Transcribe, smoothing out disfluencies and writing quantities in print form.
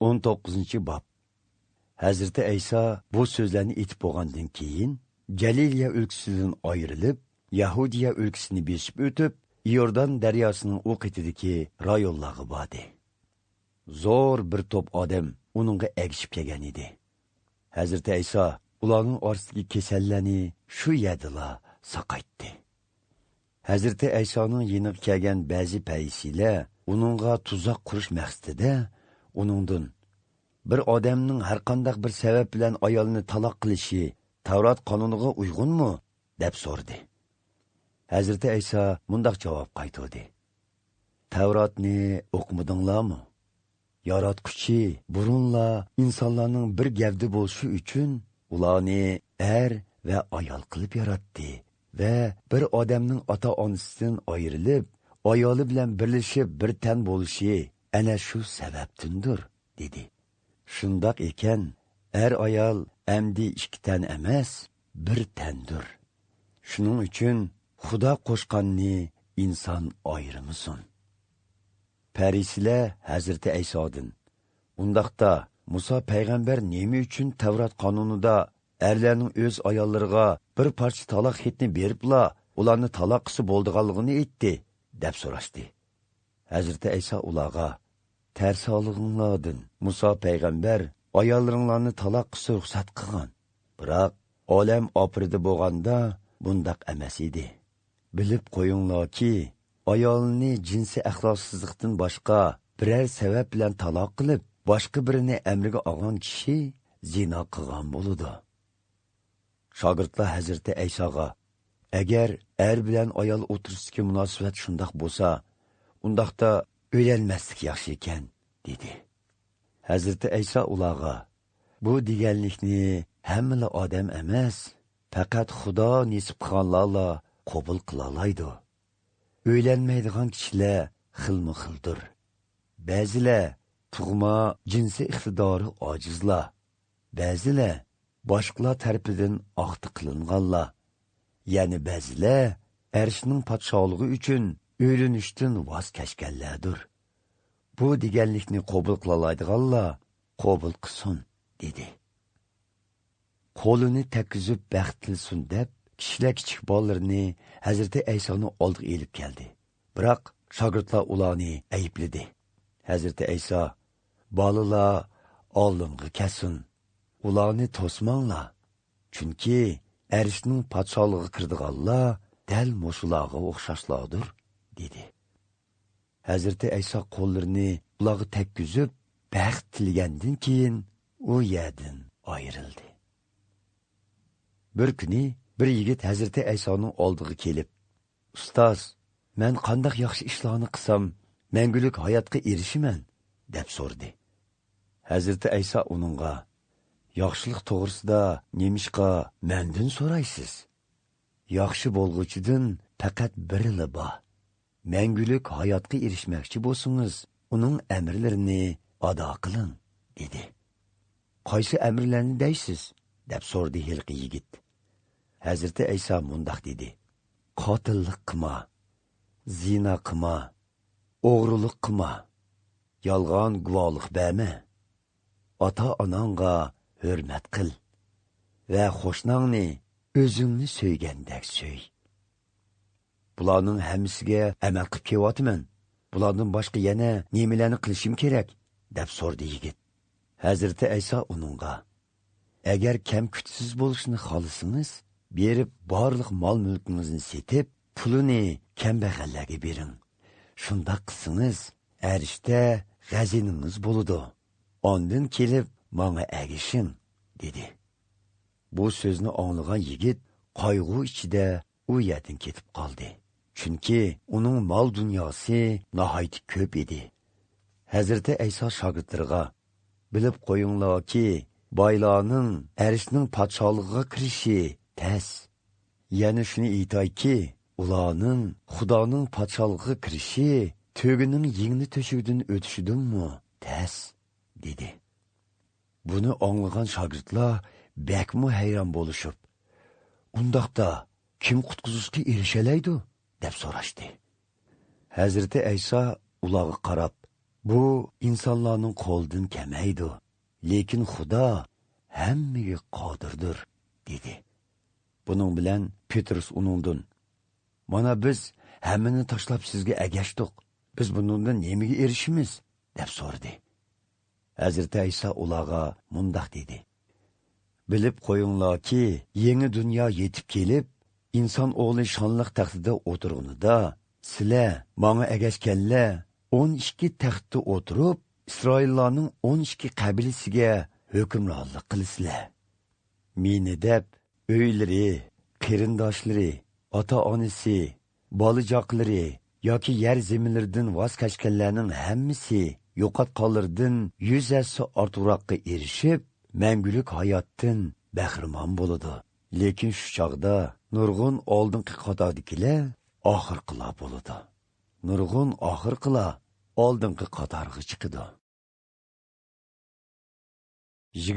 19 bab. Hazreti İsa bu sözlerini etip bo'lgandan keyin Galiliya o'lkasidan ayrilib, Yahudiya o'lkasini besib o'tib, Iordan daryosining u qetidagi rayonlarga bordi. Zo'r bir to'p odam uningga egishib kelgan edi. Hazreti İsa ularning orasidagi kasallarni shu yerdala saqaytdi. Hazreti İsa'ning yeniga kelgan ba'zi paysiylar uningga tuzaq qurish maqsadida uningdan bir odamning har qanday bir sabab bilan ayolni taloq qilishi Tavrat qonuniga uyg'unmi deb so'radi. Hazreti İsa mundaq javob qaytardi. Tavratni o'qimadinglarmi? Yaratquchi burunla insonlarning bir gavdi bo'lishi uchun ularni er va ayol qilib yaratdi va bir odamning ota-onasidan ayrilib, ayoli bilan birlashib bir tan bo'lishi ana shu sababdandir, dedi. Shundoq ekan, er ayol amdi ikki tan emas, bir tandir. Shuning uchun Xudo qo'shqanni inson ayirmasin. Parislar Hazreti İsa'dan: "Undaqda Musa payg'ambar nima uchun Tavrat qonunida erlarning o'z ayollariga bir parcha taloq xetni beribla, ularni taloq qilsa bo'ldiganligini aytdi?" deb so'rashdi. Hazreti İsa ularga: "Tarsolinglardan Musa payg'ambar ayollaringlarni taloq qilsa ruxsat qilgan. Biroq olam oprida bo'lganda bundaq emas edi. Bilib qo'yinglarki, ayolni jinsi axloqsizlikdan boshqa biror sabab bilan taloq qilib, boshqa birini amriga olgan kishi zina qilgan bo'ladi." Shogirdlar Hazreti İsa'ga: "Agar er bilan ayol o'tirishga munosabat shundoq bo'lsa, undaqda o'ylanmaslik yaxshi ekan", dedi. Hazreti İsa ularga: "Bu deganlikni hamma odam emas, faqat Xudo nisib qilganlarla qabul qila oladi. O'ylanmaydigan kishilar xilma-xildir. Ba'zilar tug'ma jinsi iqtidori ojizlar, ba'zilar boshqalar tarafidan oqti qilinganlar, ya'ni ba'zilar arshning podshohligi uchun o'ylanishdan voz kechganlardir. Bu deganlikni qabul qila oladiganlar qabul qilsin", dedi. Qo'lini tekkizib baxtilsin deb kishilar kichik bolalarni Hazreti İsa'ning oldiga elib keldi. Biroq shogirdlar ularni aybladi. Hazreti İsa: "Bolalar oldinga kelsin, ularni to'smanglar, chunki arshning podshohligiga kirdiganlar dal mushularga o'xshashlardir", dedi. Hazreti İsa qo'llarini ularga tekkizib baxt tilgandan keyin u yerdan ayrildi. Bir kuni bir yigit Hazreti İsa'ning oldiga kelib: "Ustoz, men qanday yaxshi ishlarni qilsam, mangulik hayotga erishiman?" deb so'radi. Hazreti İsa uningga: "Yaxshilik to'g'risida nemishqa mendan so'raysiz? Yaxshi bo'lg'uchidan faqat birila bor. Mangulik hayotga erishmoqchi bo'lsangiz, uning amrlarini ado qiling", dedi. "Qaysi amrlarni deysiz?" deb so'radi hilqi yigit. Hazreti İsa mundaq dedi: "Qotillik qilma, zina qilma, o'g'rilik qilma, yolg'on guvohlik berma, ota-onangga hurmat qil va qo'shningni o'zingni so'ygandek so'y." "Bularning hammasiga amal qilib kelyapman. Bulardan boshqa yana nimalarni qilishim kerak?" deb so'radi yigit. Hazreti İsa uningga: "Agar kam kuchsiz bo'lishni xohlasangiz, berib barliq mol-mulkingizni setib, pulini kambag'allarga bering. Shundoq qilsangiz, arishda g'aziningiz bo'ladi. Ondan kelib menga ergashing", dedi. Bu so'zni anglagan yigit qayg'u ichida u yerdan ketib qoldi. Chunki uning mol dunyosi nihoyat ko'p edi. Hazreti İsa shogirdlariga: "Bilib qo'yinglarki, boylarning arishning podshohligiga kirishi tas. Yana shuni aytayki, ularning Xudoning podshohligiga kirishi to'gining yengni to'shigidan o'tishidinmi tas", dedi. Buni anglagan shogirdlar bakmu hayron bo'lishib: "Undaqda kim qutqizishga erishalaydi?" deb so'rashdi. Hazreti İsa ularga qarab: Bu insonlarning qo'lidan kelmaydi, lekin Xudo hammaga qodirdir, dedi. Buning bilan Petrus uningdan: "Mana biz hammani tashlab sizga agashdik. Biz buningdan nimaga erishimiz?" deb so'radi. Hazrati Isa ularga mundaq dedi: "Bilib qo'yinglarki, yangi dunyo yetib kelib, inson o'g'li shonliq taxtida o'tirganida, sizlar menga agashganlar 12 taxtda o'tirib, Isroillarning 12 qabilasiga hukmronlik qilasizlar. Meni deb öylari, qarindoshlari, ota-onasi, bolajoqlari yoki yer zaminlaridan voz kechganlarning hammasi yo'qotqanlardan 100 assa ortiqroqqa erishib, mangulik hayotdan bahramon bo'ladi. Lekin shu chog'da nurg'un oldingi qatordagilar oxirqilar bo'ladi. Nurg'un oxirqilar oldingi qatorga chiqadi."